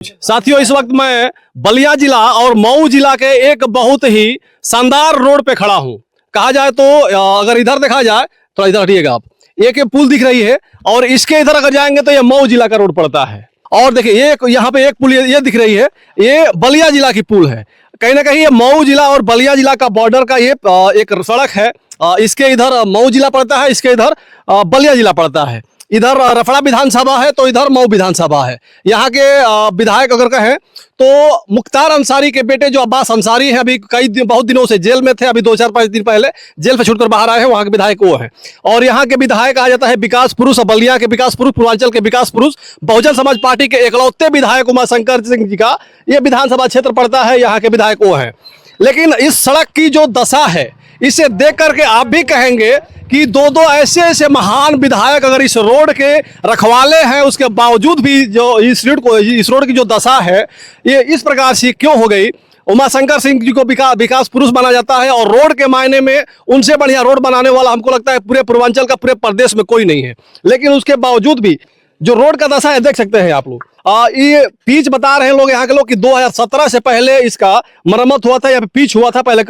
साथियों, इस वक्त मैं बलिया जिला और मऊ जिला के एक बहुत ही शानदार रोड पे खड़ा हूँ। कहा जाए तो अगर इधर देखा जाए तो इधर हटिएगा आप, एक ये पुल दिख रही है और इसके इधर अगर जाएंगे तो ये मऊ जिला का रोड पड़ता है। और देखिए ये यहाँ पे एक पुल ये दिख रही है, ये बलिया जिला की पुल है। कहीं ना कहीं ये मऊ जिला और बलिया जिला का बॉर्डर का ये एक सड़क है। इसके इधर मऊ जिला पड़ता है, इसके इधर बलिया जिला पड़ता है। इधर रफड़ा विधानसभा है तो इधर मऊ विधानसभा है। यहाँ के विधायक अगर कहें तो मुख्तार अंसारी के बेटे जो अब्बास अंसारी हैं, अभी बहुत दिनों से जेल में थे, अभी 2-4-5 दिन पहले जेल से छूटकर बाहर आए हैं, वहाँ के विधायक वो हैं। और यहाँ के विधायक आ जाता है विकास पुरुष, बलिया के विकास पुरुष, पूर्वांचल के विकास पुरुष, बहुजन समाज पार्टी के एकलौते विधायक उमाशंकर सिंह जी का ये विधानसभा क्षेत्र पड़ता है। यहाँ के विधायक वो हैं। लेकिन इस सड़क की जो दशा है, इसे देख करके आप भी कहेंगे कि दो ऐसे महान विधायक अगर इस रोड के रखवाले हैं, उसके बावजूद भी जो इस रोड की जो दशा है ये इस प्रकार से क्यों हो गई। उमाशंकर सिंह जी को विकास पुरुष माना जाता है और रोड के मायने में उनसे बढ़िया रोड बनाने वाला हमको लगता है पूरे पूर्वांचल का, पूरे प्रदेश में कोई नहीं है। लेकिन उसके बावजूद भी जो रोड का दशा है देख सकते हैं आप लोग। ये पिच बता रहे हैं लोग, यहाँ के लोग कि 2017 से पहले इसका मरम्मत हुआ था या पिच हुआ था, पहले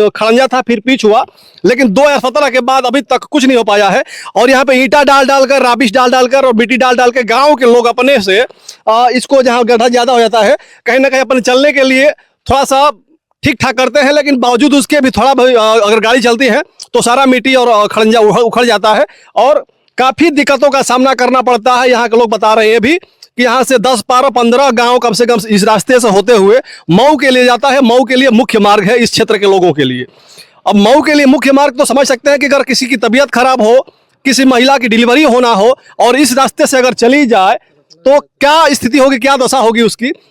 खड़ंजा था फिर पिच हुआ, लेकिन 2017 के बाद अभी तक कुछ नहीं हो पाया है। और यहाँ पे ईंटा डाल कर, राबिश डाल कर और मिट्टी डाल के गाँव के लोग अपने से इसको, जहाँ गड्ढा ज्यादा हो जाता है, कहीं ना कहीं अपने चलने के लिए थोड़ा सा ठीक ठाक करते हैं। लेकिन बावजूद उसके भी थोड़ा अगर गाड़ी चलती है तो सारा मिट्टी और खड़ंजा उखड़ जाता है और काफी दिक्कतों का सामना करना पड़ता है। यहाँ के लोग बता रहे हैं भी कि यहाँ से 10-12-15 गांव कम से कम इस रास्ते से होते हुए मऊ के लिए जाता है। मऊ के लिए मुख्य मार्ग है इस क्षेत्र के लोगों के लिए। अब मऊ के लिए मुख्य मार्ग तो समझ सकते हैं कि अगर किसी की तबीयत खराब हो, किसी महिला की डिलीवरी होना हो और इस रास्ते से अगर चली जाए तो क्या स्थिति होगी, क्या दशा होगी उसकी।